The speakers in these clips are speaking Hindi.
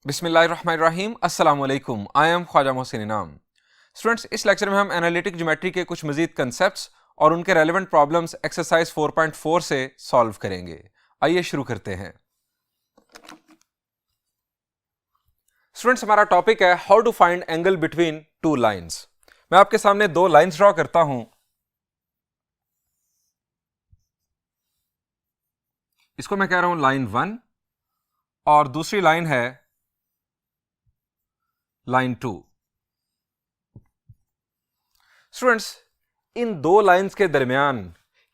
बिस्मिल्लाहिर्रहमानिर्रहीम अस्सलाम वालेकुम। आई एम ख्वाजा मोहसिन इनाम। स्टूडेंट्स, इस लेक्चर में हम एनालिटिक ज्योमेट्री के कुछ मजीद कंसेप्ट्स और उनके रेलेवेंट प्रॉब्लम्स एक्सरसाइज 4.4 से सॉल्व करेंगे। आइए शुरू करते हैं। स्टूडेंट्स, हमारा टॉपिक है how to find angle between two lines. मैं आपके सामने दो लाइंस ड्रॉ करता हूं। इसको मैं कह रहा हूं लाइन 1 और दूसरी लाइन है लाइन 2। स्टूडेंट्स, इन दो लाइंस के दरमियान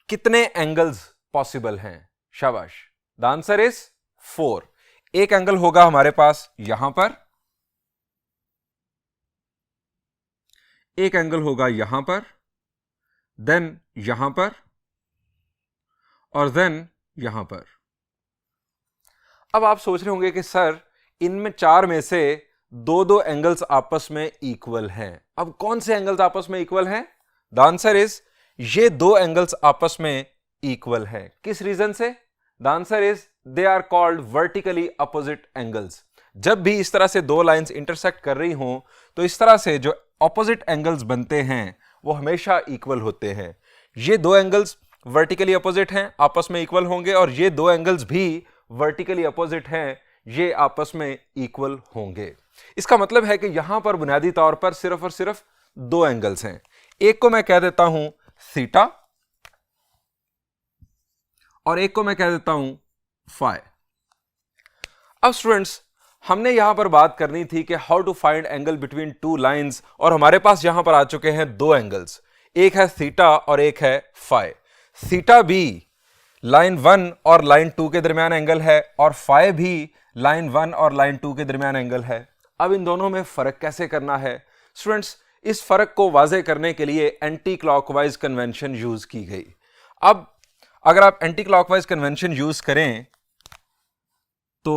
कितने एंगल्स पॉसिबल हैं? शाबाश, द आंसर इज 4। एक एंगल होगा हमारे पास यहां पर, एक एंगल होगा यहां पर, देन यहां पर और देन यहां पर। अब आप सोच रहे होंगे कि सर, इनमें चार में से दो दो एंगल्स आपस में इक्वल हैं। अब कौन से एंगल्स आपस में इक्वल हैं? द आंसर इज ये दो एंगल्स आपस में इक्वल हैं। किस रीजन से? The answer is they are called vertically opposite angles. जब भी इस तरह से दो लाइंस इंटरसेक्ट कर रही हों तो इस तरह से जो ऑपोजिट एंगल्स बनते हैं वो हमेशा इक्वल होते हैं। ये दो एंगल्स वर्टिकली अपोजिट हैं, आपस में इक्वल होंगे, और ये दो एंगल्स भी वर्टिकली अपोजिट हैं, ये आपस में इक्वल होंगे। इसका मतलब है कि यहां पर बुनियादी तौर पर सिर्फ और सिर्फ दो एंगल्स हैं। एक को मैं कह देता हूं थीटा और एक को मैं कह देता हूं फाई। अब स्टूडेंट्स, हमने यहां पर बात करनी थी कि how to find angle between two lines, और हमारे पास यहां पर आ चुके हैं दो एंगल्स, एक है थीटा और एक है फाई। थीटा भी लाइन 1 और लाइन 2 के दरमियान एंगल है और फाई भी लाइन 1 और लाइन 2 के दरमियान एंगल है। अब इन दोनों में फर्क कैसे करना है? स्टूडेंट्स, इस फर्क को वाजे करने के लिए एंटी क्लॉकवाइज कन्वेंशन यूज की गई। अब अगर आप एंटी क्लॉकवाइज कन्वेंशन यूज करें तो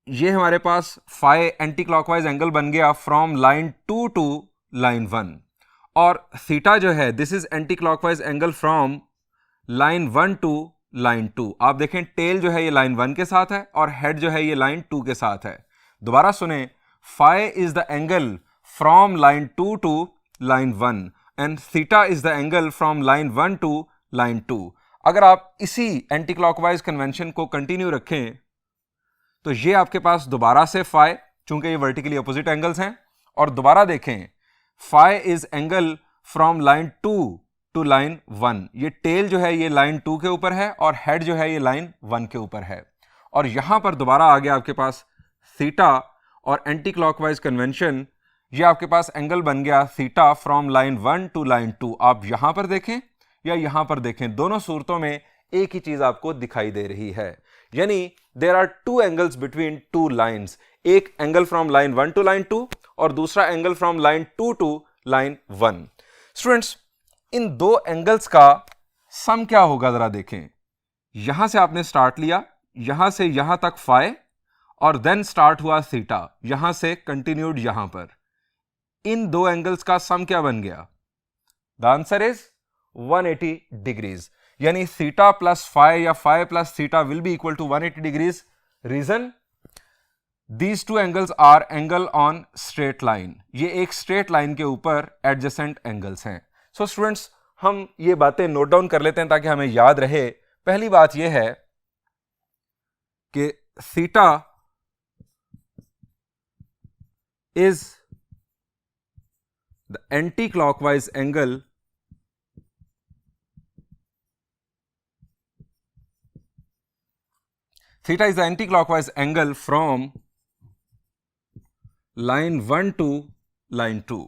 ये हमारे पास फाई एंटी क्लॉकवाइज एंगल बन गया फ्रॉम लाइन 2 टू लाइन 1, और थीटा जो है this is anti clockwise angle from line 1 to line 2। आप देखें टेल जो है ये लाइन 1 के साथ है और हेड जो है ये लाइन 2 के साथ है। दोबारा सुने, phi is the angle from line 2 to line 1 and theta is the angle from line 1 to line 2। अगर आप इसी एंटी क्लॉकवाइज कन्वेंशन को कंटिन्यू रखें तो ये आपके पास दोबारा से फाई, चूंकि ये वर्टिकली अपोजिट एंगल्स हैं, और दोबारा देखें phi is angle from line 2 to line 1। ये टेल जो है ये लाइन 2 के ऊपर है और हेड जो है ये लाइन 1 के ऊपर है, और यहां पर दोबारा आ गया आपके पास थीटा और एंटी क्लॉकवाइज कन्वेंशन, ये आपके पास एंगल बन गया theta from line 1 to line 2। आप यहां पर देखें या यहां पर देखें, दोनों सूरतों में एक ही चीज आपको दिखाई दे रही है, यानी there are two angles between two lines. एक angle from line 1 to line 2 और दूसरा angle from line 2 to line 1। Students, इन दो एंगल्स का सम क्या होगा जरा देखें। यहां से आपने स्टार्ट लिया, यहां से यहां तक फाई, और देन स्टार्ट हुआ थीटा, यहां से कंटिन्यूड यहां पर। इन दो एंगल्स का सम क्या बन गया? द आंसर इज 180 डिग्रीज, यानी थीटा प्लस फाई या phi plus theta will be equal to 180 degrees. Reason, these two angles are angle on straight line. ये एक स्ट्रेट लाइन के ऊपर एडजेसेंट एंगल्स हैं। सो स्टूडेंट्स, हम ये बातें नोट डाउन कर लेते हैं ताकि हमें याद रहे। पहली बात यह है कि theta is the anti clockwise angle theta is the anti-clockwise angle from line 1 to line 2.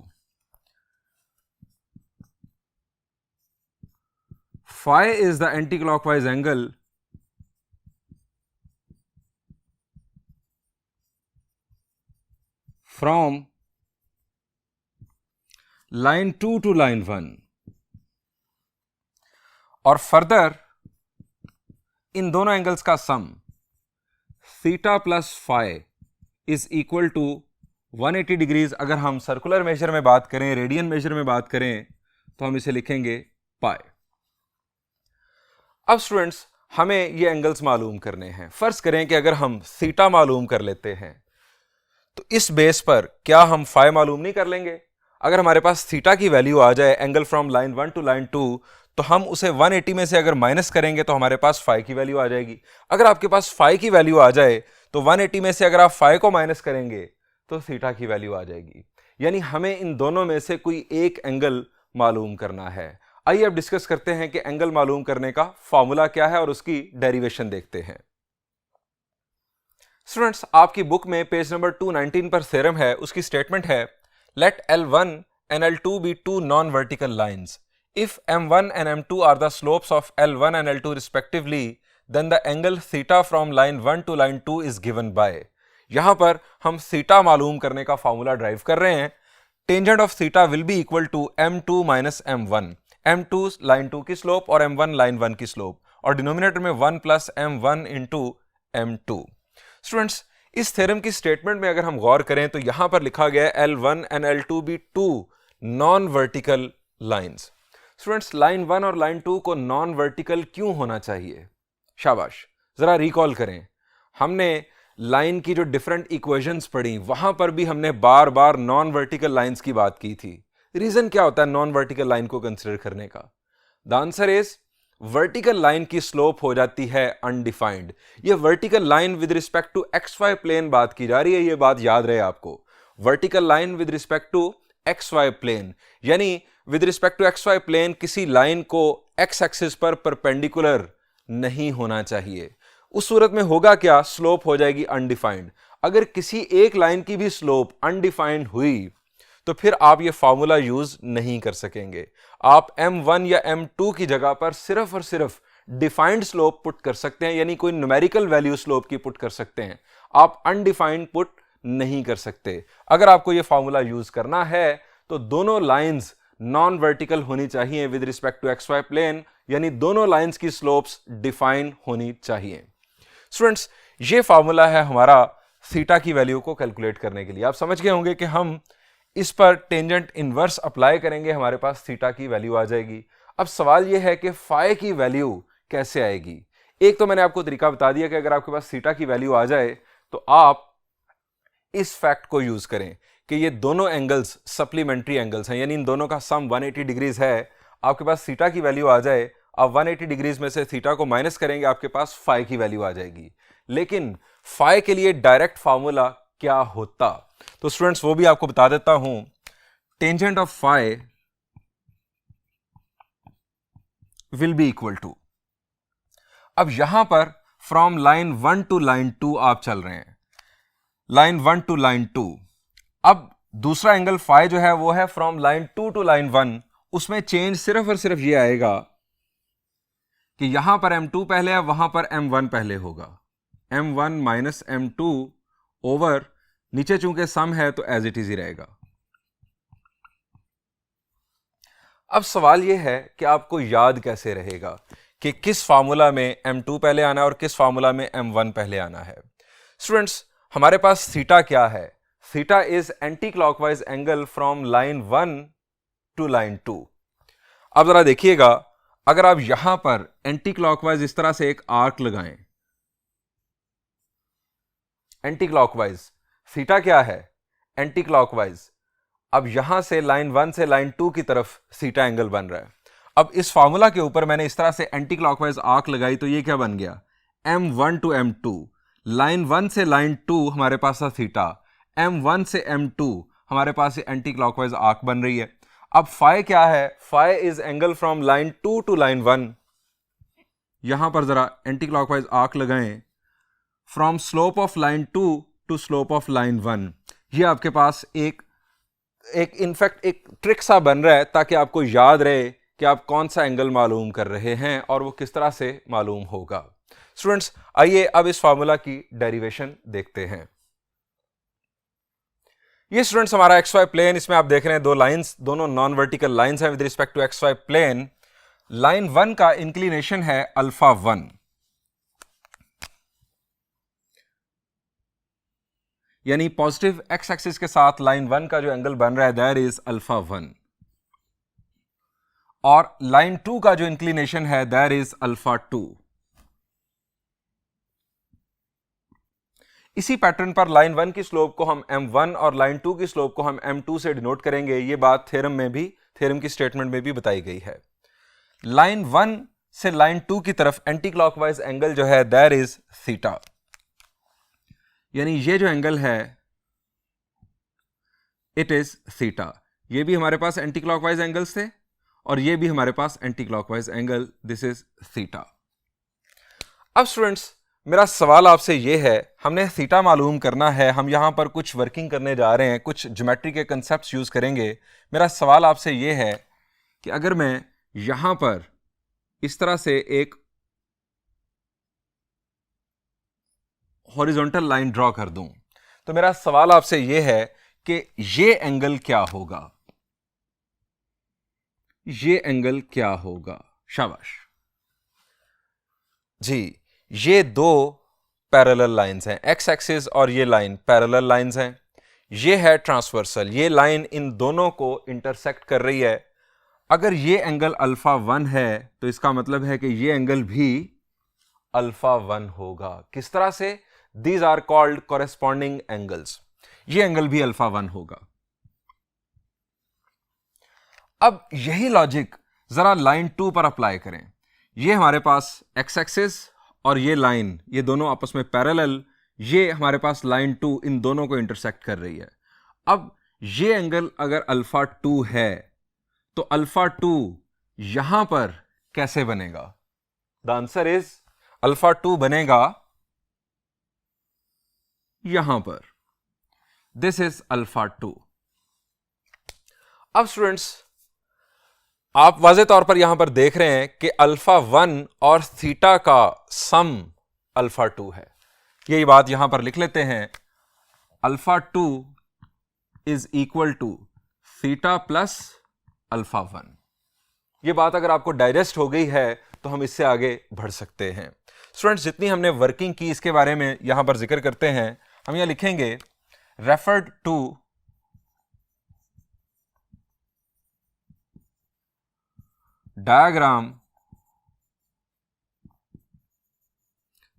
Phi is the anti-clockwise angle from line 2 to line 1. और फर्दर इन दोनों एंगल्स का sum theta plus phi is equal to 180 degrees. अगर हम सर्कुलर मेजर में बात करें, रेडियन मेजर में बात करें, तो हम इसे लिखेंगे पाई। अब स्टूडेंट्स, हमें ये एंगल्स मालूम करने हैं। फर्ज करें कि अगर हम थीटा मालूम कर लेते हैं तो इस बेस पर क्या हम फाई मालूम नहीं कर लेंगे? अगर हमारे पास थीटा की वैल्यू आ जाए angle from line 1 to line 2, तो हम उसे 180 में से अगर माइनस करेंगे तो हमारे पास फाई की वैल्यू आ जाएगी। अगर आपके पास फाई की वैल्यू आ जाए तो 180 में से अगर आप फाई को माइनस करेंगे तो थीटा की वैल्यू आ जाएगी। यानी हमें इन दोनों में से कोई एक एंगल मालूम करना है। आइए अब डिस्कस करते हैं कि एंगल मालूम करने का फॉर्मूला क्या है और उसकी डेरिवेशन देखते हैं। स्टूडेंट्स, आपकी बुक में पेज नंबर 219 पर थ्योरम है, उसकी स्टेटमेंट है late L1 and L2 be two non-vertical lines. If M1 and M2 are the slopes of L1 and L2 respectively, then the angle theta from line 1 to line 2 is given by। यहां पर हम थीटा मालूम करने का फॉर्मूला ड्राइव कर रहे हैं। Tangent of theta will be equal to M2 minus M1। M2 line 2 की स्लोप और M1 लाइन 1 की स्लोप, और डिनोमिनेटर में 1 plus M1 into M2। Students, इस थ्योरम की स्टेटमेंट में अगर हम गौर करें तो यहां पर लिखा गया है L1 and L2 be two non vertical lines. Students, line 1 और लाइन 2 को नॉन वर्टिकल क्यों होना चाहिए? शाबाश, जरा रिकॉल करें। हमने लाइन की जो डिफरेंट इक्वेशंस पढ़ी वहां पर भी हमने बार बार नॉन वर्टिकल लाइंस की बात की थी। रीजन क्या होता है नॉन वर्टिकल लाइन को कंसिडर करने का? The answer is vertical line की स्लोप हो जाती है अनडिफाइंड। ये vertical line with respect to X Y plane बात की जा रही है, ये बात याद रहे आपको। Vertical line with respect to X Y plane, यानी with respect to X Y plane किसी लाइन को एक्स एक्सिस पर परपेंडिकुलर नहीं होना चाहिए। उस सूरत में होगा क्या? स्लोप हो जाएगी अनडिफाइंड। अगर किसी एक लाइन की भी स्लोप अनडिफाइंड हुई तो फिर आप ये फॉर्मूला यूज नहीं कर सकेंगे। आप M1 या M2 की जगह पर सिर्फ और सिर्फ डिफाइंड स्लोप पुट कर सकते हैं, यानी कोई न्यूमेरिकल वैल्यू स्लोप की पुट कर सकते हैं। आप अनडिफाइंड पुट नहीं कर सकते। अगर आपको ये फॉर्मूला यूज करना है तो दोनों लाइंस नॉन वर्टिकल होनी चाहिए with respect to X Y plane, यानी दोनों लाइंस की स्लोप्स डिफाइन होनी चाहिए। स्टूडेंट्स, ये फॉर्मूला है हमारा थीटा की वैल्यू को कैलकुलेट करने के लिए। आप समझ गए होंगे कि हम इस पर टेंजेंट इनवर्स अप्लाई करेंगे, हमारे पास थीटा की वैल्यू आ जाएगी। अब सवाल यह है कि फाई की वैल्यू कैसे आएगी? एक तो मैंने आपको तरीका बता दिया कि अगर आपके पास थीटा की वैल्यू आ जाए तो आप इस फैक्ट को यूज करें कि ये दोनों एंगल्स सप्लीमेंट्री एंगल्स हैं, यानी इन दोनों का सम 180 डिग्रीज है। आपके पास थीटा की वैल्यू आ जाए, आप 180 डिग्रीज में से थीटा को माइनस करेंगे, आपके पास फाई की वैल्यू आ जाएगी। लेकिन फाई के लिए डायरेक्ट फॉर्मूला क्या होता? तो स्टूडेंट्स, वो भी आपको बता देता हूं। Tangent of phi will be equal to, अब यहां पर फ्रॉम लाइन 1 टू लाइन 2 आप चल रहे हैं, लाइन 1 टू लाइन 2। अब दूसरा एंगल फाई जो है वो है फ्रॉम लाइन 2 टू लाइन 1। उसमें चेंज सिर्फ और सिर्फ ये आएगा कि यहां पर M2 पहले है, वहां पर M1 पहले होगा। M1 माइनस M2 ओवर नीचे चूंकि सम है तो एज इट इज ही रहेगा। अब सवाल यह है कि आपको याद कैसे रहेगा कि किस फार्मूला में M2 पहले आना है और किस फार्मूला में M1 पहले आना है। स्टूडेंट्स, हमारे पास थीटा क्या है? Theta is anti clockwise angle from line 1 to line 2। अब जरा देखिएगा, अगर आप यहां पर एंटी क्लॉकवाइज इस तरह से एक आर्क लगाएं, एंटी क्लॉकवाइज, थीटा क्या है? Anti clockwise. अब यहां से लाइन 1 से लाइन 2 की तरफ थीटा एंगल बन रहा है। अब इस फार्मूला के ऊपर मैंने इस तरह से एंटी क्लॉकवाइज आर्क लगाई तो ये क्या बन गया? M1 to M2। लाइन 1 से लाइन 2 हमारे पास था थीटा, M1 से M2 हमारे पास ये एंटी क्लॉकवाइज आर्क बन रही है। अब फाई क्या है? Phi is angle from line 2 to line 1। यहां पर जरा एंटी क्लॉकवाइज आर्क लगाएं, from slope of line 2 to slope of line 1। ये आपके पास एक इनफैक्ट एक ट्रिक सा बन रहा है ताकि आपको याद रहे कि आप कौन सा एंगल मालूम कर रहे हैं और वो किस तरह से मालूम होगा। स्टूडेंट्स, आइए अब इस फार्मूला की डेरिवेशन देखते हैं। ये स्टूडेंट्स हमारा एक्स वाई प्लेन, इसमें आप देख रहे हैं दो लाइंस, दोनों नॉन वर्टिकल लाइंस हैं with respect to X Y plane. Line 1 का इंक्लिनेशन है अल्फा 1, यानी पॉजिटिव एक्स एक्सिस के साथ लाइन 1 का जो एंगल बन रहा है दैट इज अल्फा 1, और लाइन 2 का जो इंक्लिनेशन है दैट इज अल्फा 2। इसी पैटर्न पर लाइन 1 की स्लोप को हम m1 और लाइन 2 की स्लोप को हम m2 से डिनोट करेंगे। ये बात थ्योरम की स्टेटमेंट में भी बताई गई है। लाइन 1 से लाइन 2 की तरफ एंटी क्लॉकवाइज एंगल जो है दैट इज थीटा, यानी ये जो एंगल है इट इज थीटा। ये भी हमारे पास एंटी क्लॉकवाइज एंगल्स थे और ये भी हमारे पास anti clockwise angle, this is theta. अब स्टूडेंट्स मेरा सवाल आपसे ये है, हमने थीटा मालूम करना है, हम यहां पर कुछ वर्किंग करने जा रहे हैं, कुछ ज्योमेट्री के कंसेप्ट्स यूज करेंगे। मेरा सवाल आपसे ये है कि अगर मैं यहां पर इस तरह से एक हॉरिजॉन्टल लाइन ड्रॉ कर दूं, तो मेरा सवाल आपसे ये है कि ये एंगल क्या होगा, ये एंगल क्या होगा। शाबाश जी, ये दो पैरेलल लाइंस हैं, एक्स एक्सिस और ये लाइन पैरेलल लाइंस हैं। ये है ट्रांसवर्सल, ये लाइन इन दोनों को इंटरसेक्ट कर रही है। अगर ये एंगल अल्फा 1 है तो इसका मतलब है कि ये एंगल भी अल्फा 1 होगा। किस तरह से? These are called corresponding angles. ये एंगल भी अल्फा 1 होगा। अब यही लॉजिक जरा लाइन 2 पर अप्लाई करें। ये हमारे पास एक्स एक्सिस और ये लाइन, ये दोनों आपस में पैरेलल, ये हमारे पास लाइन 2 इन दोनों को इंटरसेक्ट कर रही है। अब ये एंगल अगर अल्फा 2 है तो अल्फा 2 यहां पर कैसे बनेगा? द आंसर इज अल्फा 2 बनेगा यहां पर, दिस इज अल्फा 2। अब स्टूडेंट्स आप वाज़े तौर पर यहां पर देख रहे हैं कि अल्फा 1 और थीटा का सम अल्फा 2 है। यही बात यहां पर लिख लेते हैं, alpha 2 is equal to theta plus alpha 1। यह बात अगर आपको डाइजेस्ट हो गई है तो हम इससे आगे बढ़ सकते हैं। स्टूडेंट्स जितनी हमने वर्किंग की इसके बारे में यहां पर जिक्र करते हैं। हम यहां लिखेंगे referred to diagram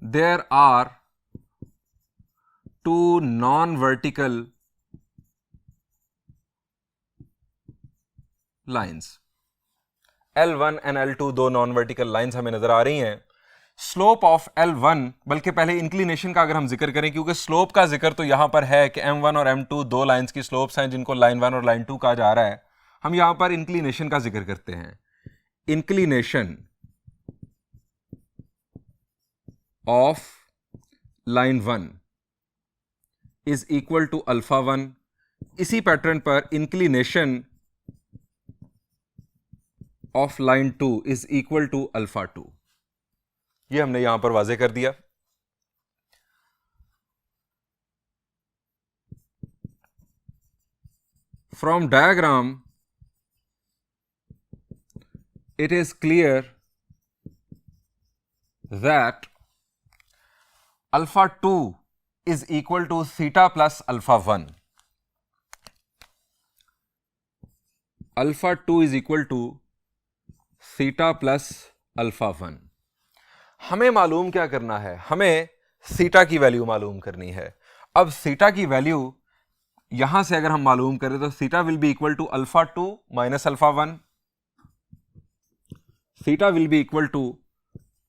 there are two non-vertical lines, L1 and L2 दो non-vertical lines हमें नजर आ रही हैं। स्लोप ऑफ L1, बल्कि पहले इंक्लिनेशन का अगर हम जिक्र करें, क्योंकि स्लोप का जिक्र तो यहां पर है कि M1 और M2 दो लाइंस की स्लोप्स हैं जिनको लाइन 1 और लाइन 2 कहा जा रहा है। हम यहां पर इंक्लिनेशन का जिक्र करते हैं। Inclination of line 1 is equal to alpha 1। इसी पैटर्न पर inclination of line 2 is equal to alpha 2। ये हमने यहां पर वाजे कर दिया। From diagram it is clear that alpha 2 is equal to theta plus alpha 1. Alpha 2 is equal to theta plus alpha 1. हमें मालूम क्या करना है? हमें थीटा की वैल्यू मालूम करनी है। अब थीटा की वैल्यू यहां से अगर हम मालूम करें तो theta will be equal to alpha 2 minus alpha 1। Theta will be equal to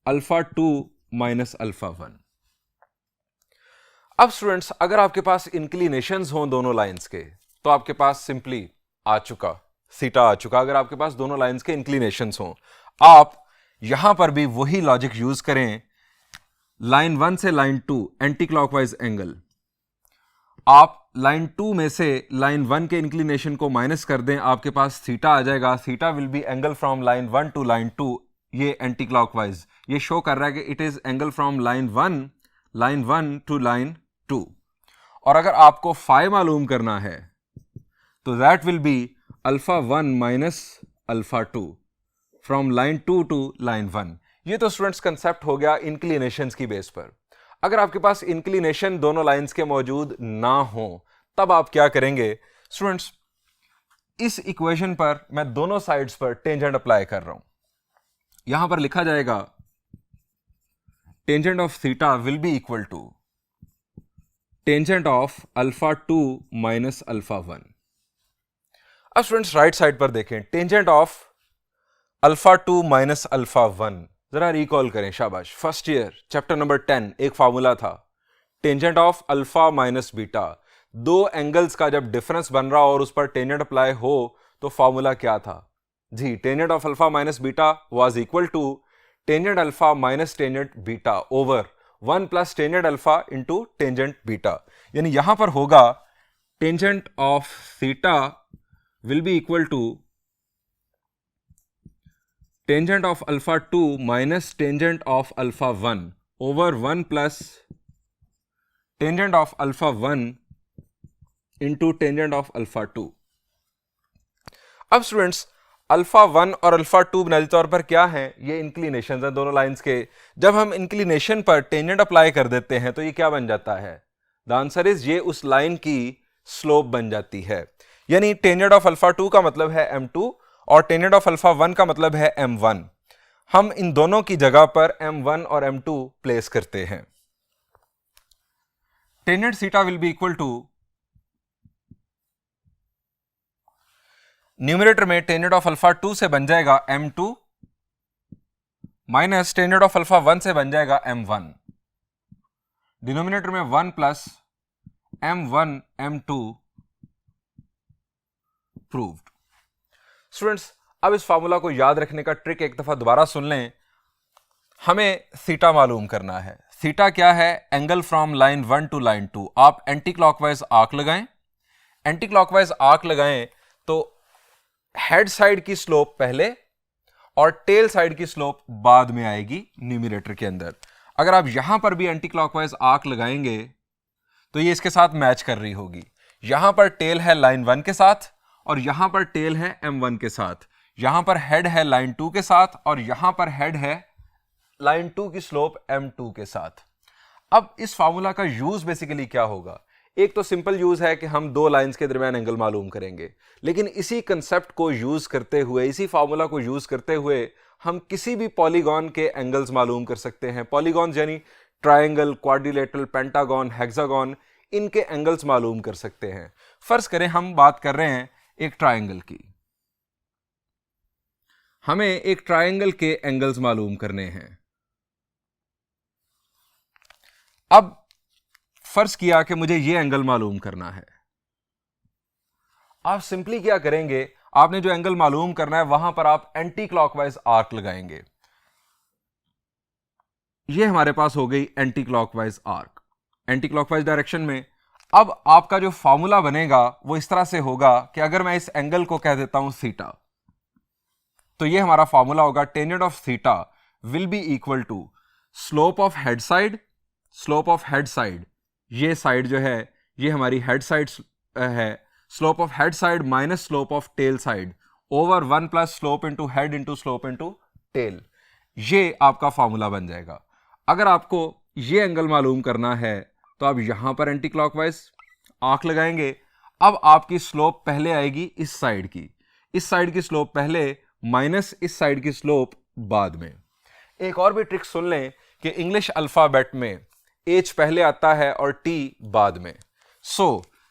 alpha 2 minus alpha 1। अब स्टूडेंट्स अगर आपके पास इंक्लिनेशंस हों दोनों लाइंस के तो आपके पास सिंपली आ चुका, थीटा आ चुका। अगर आपके पास दोनों लाइंस के इंक्लिनेशंस हों, आप यहां पर भी वही लॉजिक यूज करें। लाइन 1 से लाइन 2 एंटी क्लॉकवाइज एंगल, आप लाइन 2 में से लाइन 1 के इंक्लिनेशन को माइनस कर दें, आपके पास थीटा आ जाएगा। Theta will be angle from line 1 to line 2। ये एंटी क्लॉकवाइज, ये शो कर रहा है कि it is angle from line 1 to line 2। और अगर आपको फाई मालूम करना है तो that will be alpha 1 minus alpha 2 from line 2 to line 1। ये तो स्टूडेंट्स कंसेप्ट हो गया इंक्लिनेशंस की बेस पर। अगर आपके पास इंक्लिनेशन दोनों लाइंस के मौजूद ना हो तब आप क्या करेंगे? स्टूडेंट्स इस इक्वेशन पर मैं दोनों साइड्स पर टेंजेंट अप्लाई कर रहा हूं। यहां पर लिखा जाएगा tangent of theta will be equal to tangent of alpha 2 minus alpha 1। अब स्टूडेंट्स राइट साइड पर देखें, tangent of alpha 2 minus alpha 1, जरा रिकॉल करें, शाबाश, फर्स्ट ईयर चैप्टर नंबर 10 एक फार्मूला था, tangent of alpha minus beta. दो एंगल्स का जब डिफरेंस बन रहा और उस पर टेंजेंट अप्लाई हो तो फार्मूला क्या था जी? Tangent of alpha minus beta was equal to tangent alpha minus tangent beta over 1 plus tangent alpha into tangent beta. यानी यहां पर होगा tangent of theta will be equal to tangent of alpha 2 minus tangent of alpha 1 over 1 plus tangent of alpha 1 into tangent of alpha 2। अब स्टूडेंट्स अल्फा 1 और अल्फा 2 बुनियादी तौर पर क्या हैं? ये इंक्लिनेशन हैं दोनों लाइंस के। जब हम इंक्लिनेशन पर टेंजेंट अप्लाई कर देते हैं तो ये क्या बन जाता है? द आंसर इज ये उस लाइन की स्लोप बन जाती है। यानी टेंजेंट ऑफ अल्फा 2 का मतलब है m2 और टेंजेंट ऑफ अल्फा 1 का मतलब है m1। हम इन दोनों की जगह पर m1 और m2 प्लेस करते हैं। Tangent theta will be equal to, numerator में टेंजेंट ऑफ अल्फा 2 से बन जाएगा m2 minus tangent of alpha 1 से बन जाएगा m1। डिनोमिनेटर में 1 plus m1 m2 proved. Students अब इस फॉर्मूला को याद रखने का ट्रिक एक दफा दोबारा सुन लें। हमें थीटा मालूम करना है। थीटा क्या है? Angle from line 1 to line 2। आप एंटी क्लॉकवाइज आर्क लगाएं। एंटी क्लॉकवाइज आर्क लगाएं तो हेड साइड की स्लोप पहले और टेल साइड की स्लोप बाद में आएगी न्यूमरेटर के अंदर। अगर आप यहां पर भी एंटी क्लॉकवाइज आर्क लगाएंगे तो ये इसके साथ मैच कर रही होगी। यहां पर टेल है लाइन 1 के साथ और यहां पर टेल है m1 के साथ। यहां पर हेड है लाइन 2 के साथ और यहां पर हेड है लाइन 2 की स्लोप m2 के साथ। अब इस फार्मूला का यूज बेसिकली क्या होगा? एक तो सिंपल यूज है कि हम दो लाइंस के दरमियान एंगल मालूम करेंगे, लेकिन इसी कंसेप्ट को यूज करते हुए, इसी फार्मूला को यूज करते हुए हम किसी भी पॉलीगॉन के एंगल्स मालूम कर सकते हैं। पॉलीगॉन यानी ट्रायंगल, क्वाड्रिलेटरल, पेंटागन, हेक्सागन, इनके एंगल्स मालूम कर सकते हैं। फर्ज करें हम बात कर रहे हैं एक ट्रायंगल की, हमें एक ट्रायंगल के एंगल्स मालूम करने हैं। अब फर्ज किया कि मुझे यह एंगल मालूम करना है। आप सिंपली क्या करेंगे? आपने जो एंगल मालूम करना है वहां पर आप एंटी क्लॉकवाइज आर्क लगाएंगे। यह हमारे पास हो गई anti clockwise arc, anti clockwise direction में। अब आपका जो फॉर्मूला बनेगा वो इस तरह से होगा कि अगर मैं इस एंगल को कह देता हूं थीटा, तो यह हमारा फॉर्मूला होगा tangent of theta will be equal to slope of head side, slope of head side, ये साइड जो है ये हमारी हेड साइड है, slope of head side minus slope of tail side over 1 plus slope into head into slope into tail. ये आपका फॉर्मूला बन जाएगा। अगर आपको ये एंगल मालूम करना है तो आप यहां पर एंटी क्लॉकवाइज आर्क लगाएंगे। अब आपकी स्लोप पहले आएगी इस साइड की, इस साइड की स्लोप पहले माइनस इस साइड की स्लोप बाद में। एक और भी ट्रिक सुन लें कि इंग्लिश अल्फाबेट में H पहले आता है और T बाद में।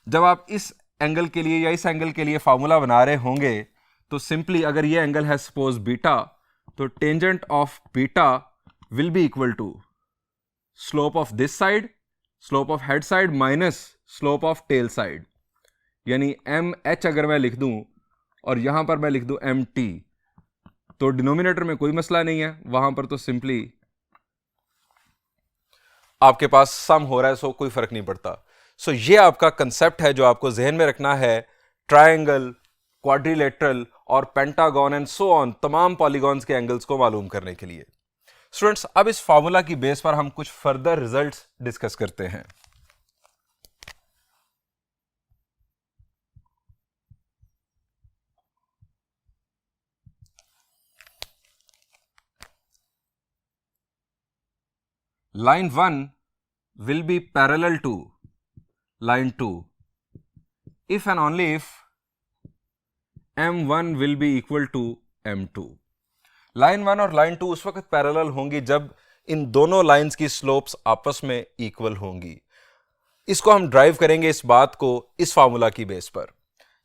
जब आप इस एंगल के लिए या इस एंगल के लिए फॉर्मूला बना रहे होंगे तो सिंपली अगर ये एंगल है सपोज बीटा, तो tangent of beta will be equal to slope of this side, slope of head side minus slope of tail side. यानी MH अगर मैं लिख दूं और यहां पर मैं लिख दूं MT, तो डिनोमिनेटर में कोई मसला नहीं है, वहां पर तो सिंपली आपके पास सम हो रहा है, सो कोई फर्क नहीं पड़ता। ये आपका कंसेप्ट है जो आपको जहन में रखना है। ट्रायंगल, क्वाड्रिलेटरल और पेंटागन एंड सो ऑन तमाम पॉलीगॉन्स के एंगल्स को मालूम करने के लिए। स्टूडेंट्स अब इस फार्मूला की बेस पर हम कुछ फर्दर रिजल्ट्स डिस्कस करते हैं। Line 1 will be parallel to line 2 if and only if M1 will be equal to M2। Line 1 और लाइन 2 उस वक्त पैरेलल होंगी जब इन दोनों लाइंस की स्लोप्स आपस में इक्वल होंगी। इसको हम ड्राइव करेंगे इस बात को इस फार्मूला की बेस पर।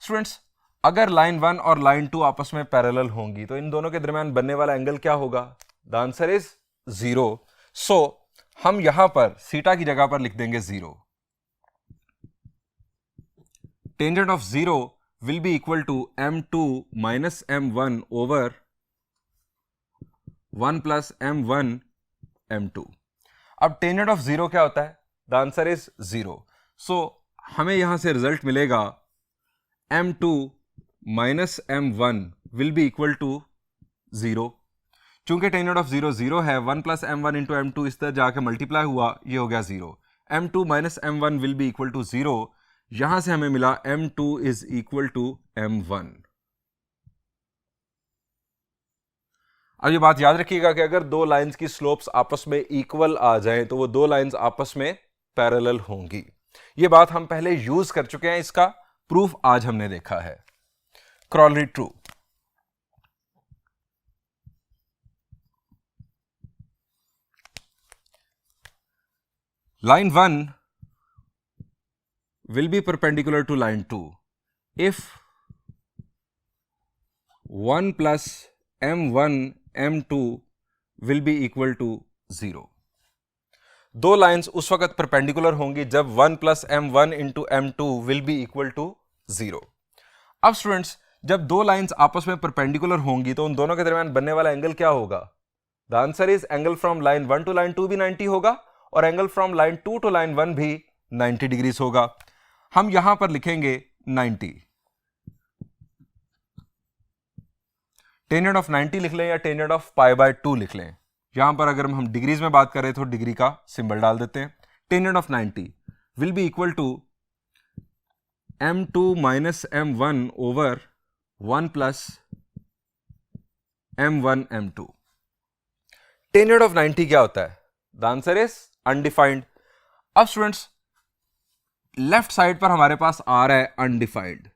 स्टूडेंट्स, अगर लाइन 1 और लाइन 2 आपस में पैरेलल होंगी तो इन दोनों के दरमियान बनने वाला एंगल क्या होगा? The answer is 0। सो हम यहां पर सीटा की जगह पर लिख देंगे 0। Tangent of 0 will be equal to m2 minus m1 over 1 plus m1 m2। अब टेंजेंट ऑफ 0 क्या होता है? The answer is 0। सो हमें यहां से रिजल्ट मिलेगा m2 minus m1 will be equal to 0। चूंकि टेंजेंट ऑफ 0 0 है, 1 प्लस m1 इंटू m2 इस तरह जाके मल्टीप्लाई हुआ, ये हो गया 0। m2 minus m1 will be equal to 0। यहां से हमें मिला m2 is equal to m1। अब ये बात याद रखिएगा कि अगर दो लाइंस की स्लोप्स आपस में इक्वल आ जाएं तो वो दो लाइंस आपस में पैरेलल होंगी। ये बात हम पहले यूज कर चुके हैं, इसका प्रूफ आज हमने देखा है। क्रॉलरी true. line 1 will be perpendicular to line 2 if 1 plus m1 m2 will be equal to 0। दो लाइंस उस वक्त परपेंडिकुलर होंगी जब 1 plus m1 into m2 will be equal to 0। अब स्टूडेंट्स, जब दो लाइंस आपस में परपेंडिकुलर होंगी तो उन दोनों के दरमियान बनने वाला एंगल क्या होगा? The answer is angle from line 1 to line 2 भी 90 होगा और angle from line 2 to line 1 भी 90 डिग्रीज होगा। हम यहां पर लिखेंगे 90। टेंजेंट ऑफ 90 लिख लें या टेंजेंट ऑफ π/2 लिख लें। यहां पर अगर हम डिग्रीज में बात करें तो डिग्री का सिंबल डाल देते हैं। Tangent of 90 will be equal to m2 minus m1 over 1 plus m1 m2। Tangent of 90 क्या होता है? The answer is undefined. अब स्टूडेंट्स, लेफ्ट साइड पर हमारे पास आ रहा है अनडिफाइंड,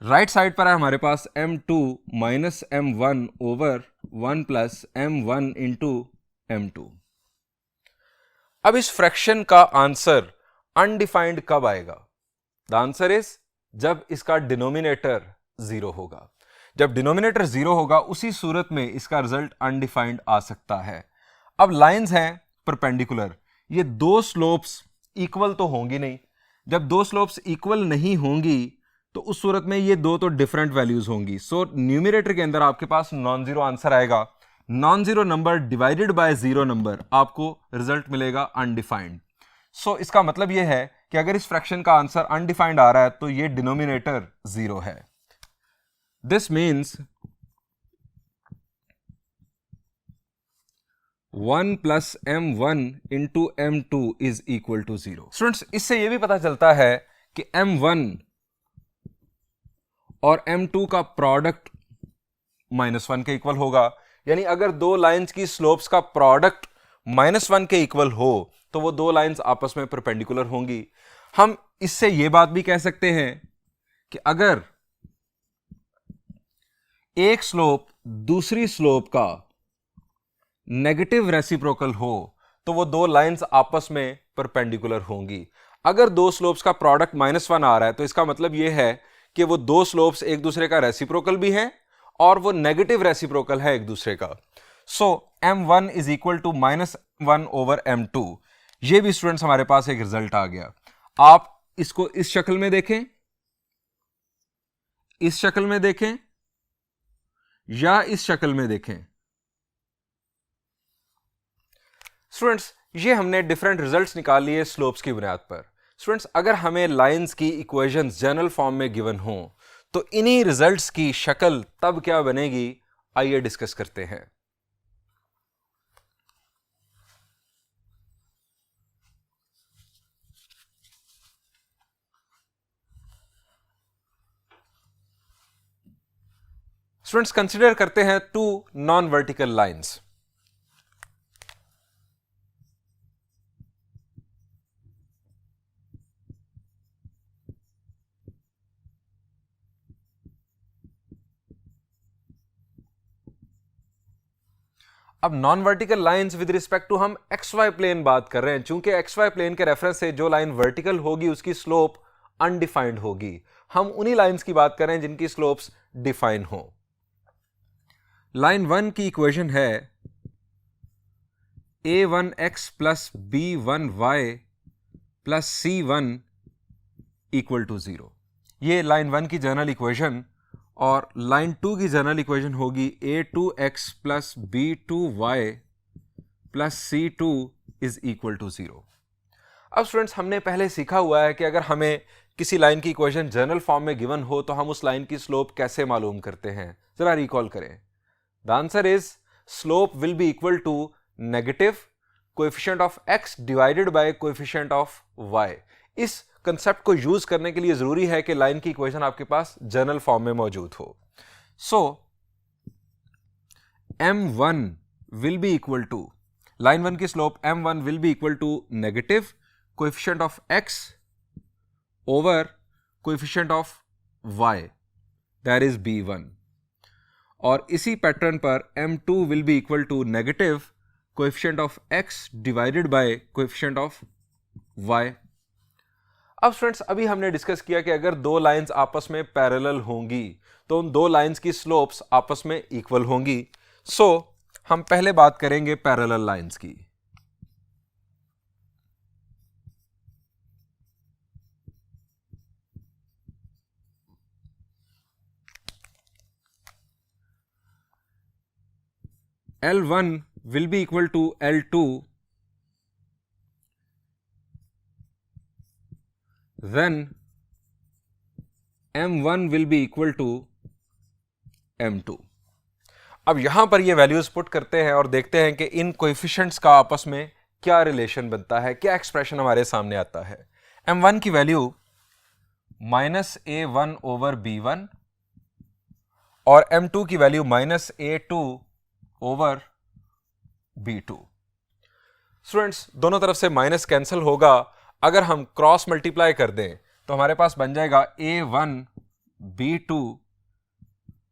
राइट साइड पर है हमारे पास m2 minus m1 over 1 plus m1 into m2। अब इस फ्रैक्शन का आंसर अनडिफाइंड कब आएगा? द आंसर इज जब इसका डिनोमिनेटर 0 होगा। जब डिनोमिनेटर 0 होगा उसी सूरत में इसका रिजल्ट अनडिफाइंड आ सकता है। अब लाइंस हैं परपेंडिकुलर, ये दो स्लोप्स इक्वल तो होंगी नहीं। जब दो स्लोप्स इक्वल नहीं होंगी तो उस सूरत में ये दो तो डिफरेंट वैल्यूज होंगी। सो न्यूमरेटर के अंदर आपके पास नॉन जीरो आंसर आएगा। Non zero number divided by zero number, आपको रिजल्ट मिलेगा अनडिफाइंड। सो इसका मतलब यह है कि अगर इस फ्रैक्शन का आंसर अनडिफाइंड आ रहा है तो ये डिनोमिनेटर 0 है। This means 1 plus m1 into m2 is equal to 0। Students, इससे यह भी पता चलता है कि m1 और m2 का प्रोडक्ट -1 के इक्वल होगा। यानी अगर दो लाइंस की स्लोप्स का प्रोडक्ट -1 के इक्वल हो तो वो दो लाइंस आपस में परपेंडिकुलर होंगी। हम इससे यह बात भी कह सकते हैं कि अगर एक स्लोप दूसरी स्लोप का नेगेटिव रेसिप्रोकल हो तो वो दो लाइंस आपस में परपेंडिकुलर होंगी। अगर दो स्लोप्स का प्रोडक्ट -1 आ रहा है तो इसका मतलब यह है कि वो दो स्लोप्स एक दूसरे का रेसिप्रोकल भी हैं और वो नेगेटिव रेसिप्रोकल है एक दूसरे का। So m1 is equal to -1 over m2। ये भी स्टूडेंट्स हमारे पास एक रिजल्ट आ गया। आप इसको इस शक्ल में देखें, इस शक्ल में देखें या इस शक्ल में देखें। स्टूडेंट्स, ये हमने डिफरेंट रिजल्ट्स निकाल लिए स्लोप्स की बुनियाद पर। स्टूडेंट्स, अगर हमें लाइंस की इक्वेशंस जनरल फॉर्म में गिवन हो तो इन्हीं रिजल्ट्स की शक्ल तब क्या बनेगी, आइए डिस्कस करते हैं। स्टूडेंट्स, कंसीडर करते हैं टू नॉन वर्टिकल लाइंस। अब non vertical lines with respect to हम एक्स वाई प्लेन बात कर रहे हैं, चूंकि एक्स वाई प्लेन के रेफरेंस से जो लाइन वर्टिकल होगी उसकी स्लोप अनडिफाइंड होगी। हम उन्हीं लाइंस की बात कर रहे हैं जिनकी स्लोप्स डिफाइन हो। लाइन 1 की इक्वेशन है a1x plus b1y plus c1 equal to 0। ये लाइन 1 की जनरल इक्वेशन, और लाइन 2 की जनरल इक्वेशन होगी a2x plus b2y plus c2 is equal to 0। अब स्टूडेंट्स, हमने पहले सीखा हुआ है कि अगर हमें किसी लाइन की इक्वेशन जनरल फॉर्म में गिवन हो तो हम उस लाइन की स्लोप कैसे मालूम करते हैं। जरा रिकॉल करें। The answer is slope will be equal to negative coefficient of x divided by coefficient of y। इस कंसेप्ट को यूज करने के लिए जरूरी है कि लाइन की इक्वेशन आपके पास जनरल फॉर्म में मौजूद हो। So m1 will be equal to, line 1 की slope m1 will be equal to negative coefficient of x over coefficient of y, that is b1। और इसी पैटर्न पर m2 will be equal to negative coefficient of x divided by coefficient of y। अब स्टूडेंट्स, अभी हमने डिस्कस किया कि अगर दो लाइंस आपस में पैरेलल होंगी तो उन दो लाइंस की स्लोप्स आपस में इक्वल होंगी। सो हम पहले बात करेंगे पैरेलल लाइंस की। L1 will be equal to L2, then M1 will be equal to M2। अब यहां पर ये वैल्यूज पुट करते हैं और देखते हैं कि इन कोएफिशिएंट्स का आपस में क्या रिलेशन बनता है, क्या एक्सप्रेशन हमारे सामने आता है। M1 की वैल्यू -a1 ओवर b1 और M2 की value -a2 over b2। Students, दोनों तरफ से माइनस कैंसिल होगा। अगर हम क्रॉस मल्टीप्लाई कर दें तो हमारे पास बन जाएगा a1 b2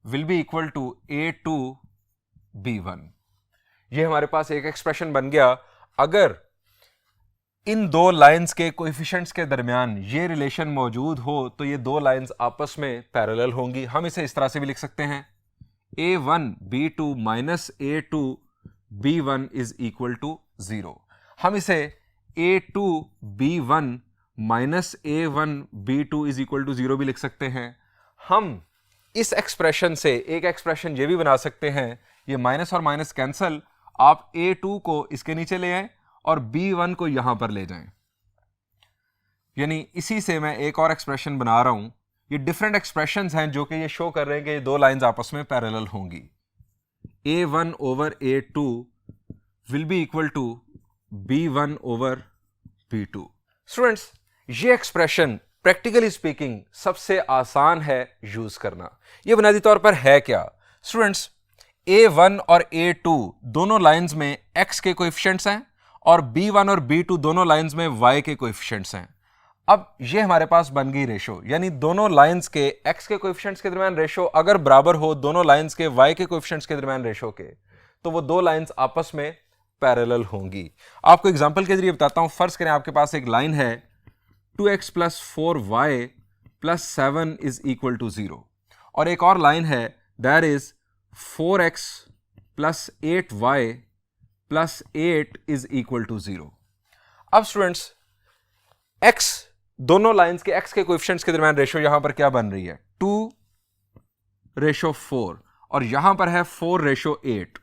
will be equal to a2 b1। ये हमारे पास एक एक्सप्रेशन बन गया। अगर इन दो लाइंस के कोएफिशिएंट्स के दरमियान ये रिलेशन मौजूद हो तो ये दो लाइंस आपस में पैरेलल होंगी। हम इसे इस तरह से भी लिख सकते हैं, a1 b2 minus a2 b1 is equal to 0। हम इसे a2 b1 minus a1 b2 is equal to 0 भी लिख सकते हैं। हम इस एक्सप्रेशन से एक एक्सप्रेशन ये भी बना सकते हैं, ये माइनस और माइनस कैंसल, आप a2 को इसके नीचे ले आए और b1 को यहां पर ले जाएं। यानी इसी से मैं एक और एक्सप्रेशन बना रहा हूं। ये डिफरेंट एक्सप्रेशंस हैं जो कि ये शो कर रहे हैं कि ये दो लाइंस आपस में पैरेलल होंगी। a1 over a2 will be equal to b1 over b2। Students, ये एक्सप्रेशन प्रैक्टिकली स्पीकिंग सबसे आसान है यूज करना। ये बुनियादी तौर पर है क्या? स्टूडेंट्स, a1 और a2 दोनों लाइंस में x के कोएफिशिएंट्स हैं और b1 और b2 दोनों लाइंस में y के कोएफिशिएंट्स हैं। अब ये हमारे पास बन गई रेशो, यानी दोनों लाइंस के x के कोएफिशिएंट्स के दरमियान रेशो अगर बराबर हो दोनों लाइंस के y के कोएफिशिएंट्स के दरमियान रेशो के, तो वो दो लाइंस आपस में पैरेलल होंगी। आपको एग्जांपल के जरिए बताता हूं। फर्ज करें आपके पास एक लाइन है 2x plus 4y plus 7 is equal to 0 और एक और लाइन है that is 4x plus 8y plus 8 is equal to 0। अब स्टूडेंट्स, x दोनों लाइंस के x के कोएफिशिएंट्स के दरमियान रेशो यहां पर क्या बन रही है? 2:4 और यहां पर है 4:8।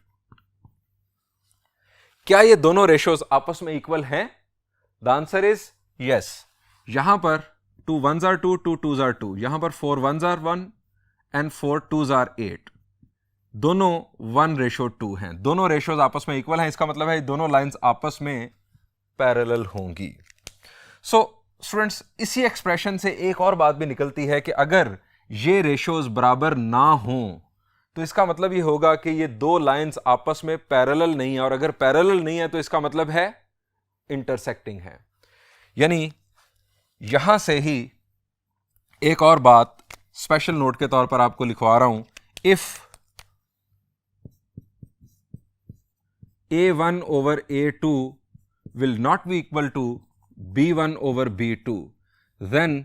क्या ये दोनों रेशोज आपस में इक्वल हैं? The answer is yes. यहां पर 2 1s are 2, 2 2s are 2, यहां पर 4 1s are 1 and 4 2s are 8। दोनों 1:2 हैं। दोनों रेशोज आपस में इक्वल हैं। इसका मतलब है दोनों लाइंस आपस में पैरेलल होंगी। सो स्टूडेंट्स, इसी एक्सप्रेशन से एक और बात भी निकलती है कि अगर ये रेशोज बराबर ना हों तो इसका मतलब ये होगा कि ये दो लाइंस आपस में पैरेलल नहीं है, और अगर पैरेलल नहीं है तो इसका मतलब है इंटरसेक्टिंग है। यानी यहां से ही एक और बात स्पेशल नोट के तौर पर आपको लिखवा रहा हूं। If A1 over A2 will not be equal to B1 over B2, then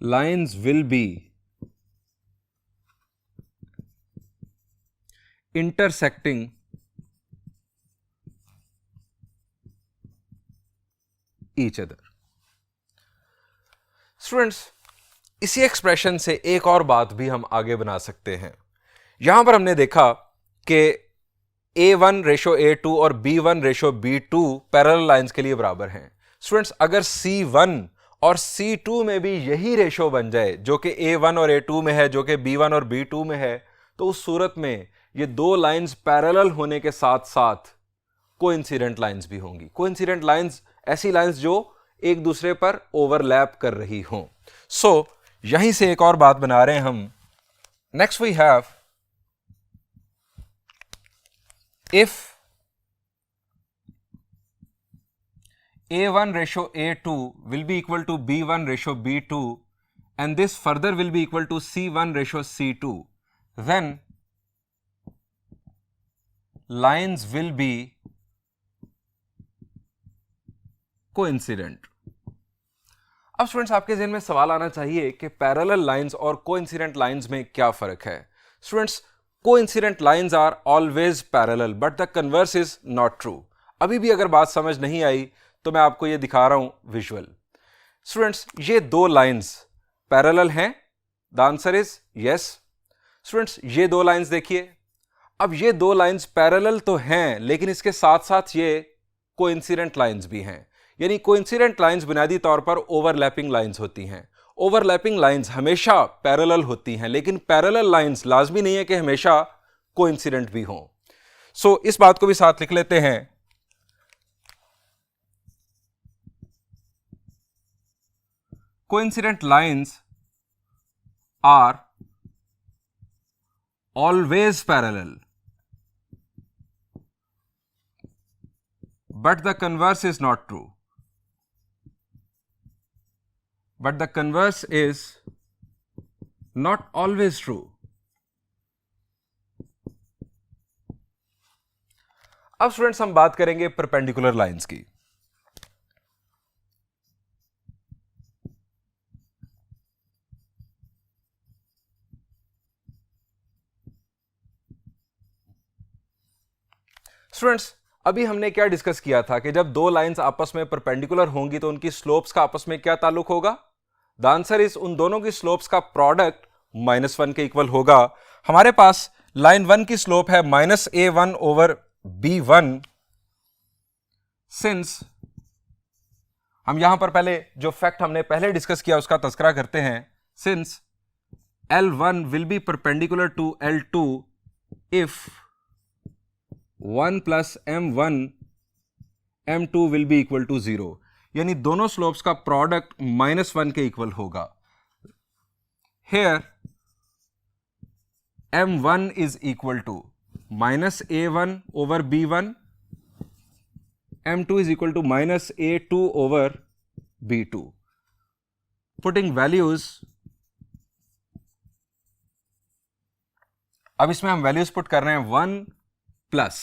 lines will be intersecting each other. Students, इसी एक्सप्रेशन से एक और बात भी हम आगे बना सकते हैं। यहां पर हमने देखा कि A1 रेशो A2 और B1 ratio B2 parallel lines के लिए बराबर हैं। स्टूडेंट्स, अगर C1 और C2 में भी यही रेशो बन जाए जो कि A1 और A2 में है, जो कि B1 और B2 में है, तो उस सूरत में ये दो लाइंस पैरेलल होने के साथ साथ कोइंसिडेंट लाइंस भी होंगी। कोइंसिडेंट लाइंस ऐसी लाइंस जो एक दूसरे पर ओवरलैप कर रही हों। सो यहीं से एक और बात बना रहे हैं हम। Next we have if A1 ratio A2 will be equal to B1 ratio B2 and this further will be equal to C1 ratio C2, then lines will be coincident. अब स्टूडेंट्स, आपके ज़हन में सवाल आना चाहिए कि पैरेलल लाइंस और कोइंसिडेंट लाइंस में क्या फर्क है। Students, coincident lines are always parallel but the converse is not true. अभी भी अगर बात समझ नहीं आई तो मैं आपको ये दिखा रहा हूं विजुअल। स्टूडेंट्स, ये दो लाइंस पैरेलल हैं, the answer is yes. Students, ये दो लाइंस देखिए। अब ये दो लाइंस पैरेलल तो हैं, लेकिन इसके साथ साथ ये कोइंसिडेंट लाइंस भी हैं। यानी कोइंसिडेंट लाइंस बुनियादी तौर पर ओवरलैपिंग लाइंस होती हैं। ओवरलैपिंग लाइंस हमेशा पैरेलल होती हैं, लेकिन पैरेलल लाइंस लाजमी नहीं है कि हमेशा कोइंसिडेंट भी हों। सो इस बात को भी साथ लिख लेते हैं। Coincident lines are always parallel but the converse is not true. But the converse is not always true. अब स्टूडेंट्स, हम बात करेंगे परपेंडिकुलर लाइंस की। स्टूडेंट्स, अभी हमने क्या डिस्कस किया था कि जब दो लाइंस आपस में परपेंडिकुलर होंगी तो उनकी स्लोप्स का आपस में क्या ताल्लुक होगा। द आंसर इज उन दोनों की स्लोप्स का प्रोडक्ट -1 के इक्वल होगा। हमारे पास लाइन 1 की स्लोप है -A1 ओवर B1। सिंस हम यहां पर पहले जो फैक्ट हमने पहले डिस्कस किया उसका तस्करा करते हैं। Since L1 will be perpendicular to L2 if 1 plus M1 M2 will be equal to 0, यानी दोनों स्लोप्स का प्रोडक्ट -1 के इक्वल होगा। Here M1 is equal to -A1 over B1, M2 is equal to -A2 over B2. Putting values, अब इसमें हम वैल्यूज पुट कर रहे हैं 1 plus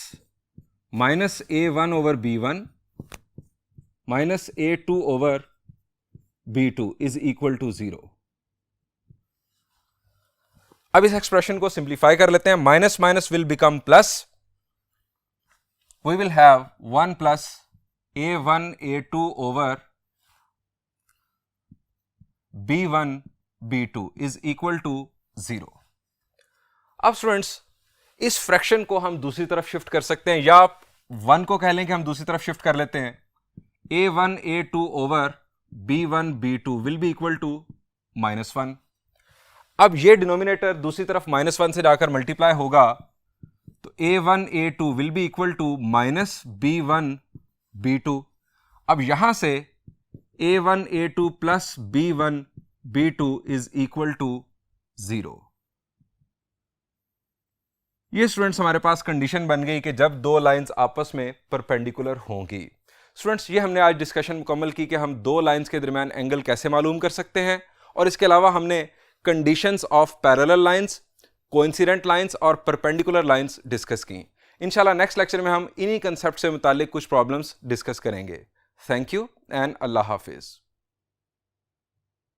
-A1 over B1 -A2 over B2 is equal to 0. अब इस एक्सप्रेशन को सिंप्लीफाई कर लेते हैं। Minus minus will become plus. We will have 1 plus A1 A2 over B1 B2 is equal to 0। अब स्टूडेंट्स, इस फ्रैक्शन को हम दूसरी तरफ शिफ्ट कर सकते हैं, या आप 1 को कह लें कि हम दूसरी तरफ शिफ्ट कर लेते हैं। A1 A2 over B1 B2 will be equal to -1। अब ये डिनोमिनेटर दूसरी तरफ -1 से जाकर मल्टीप्लाई होगा, तो A1 A2 will be equal to -B1 B2। अब यहां से A1 A2 plus B1 B2 is equal to 0। ये स्टूडेंट्स हमारे पास कंडीशन बन गई कि जब दो लाइंस आपस में परपेंडिकुलर होंगी। स्टूडेंट्स, ये हमने आज डिस्कशन मुकम्मल की कि हम दो लाइंस के दरमियान एंगल कैसे मालूम कर सकते हैं, और इसके अलावा हमने conditions of parallel lines, coincident lines और परपेंडिकुलर लाइंस डिस्कस की। इंशाल्लाह नेक्स्ट लेक्चर में हम इन्हीं कंसेप्ट से मुतालिक कुछ प्रॉब्लम्स डिस्कस करेंगे। Thank you and Allah Hafiz.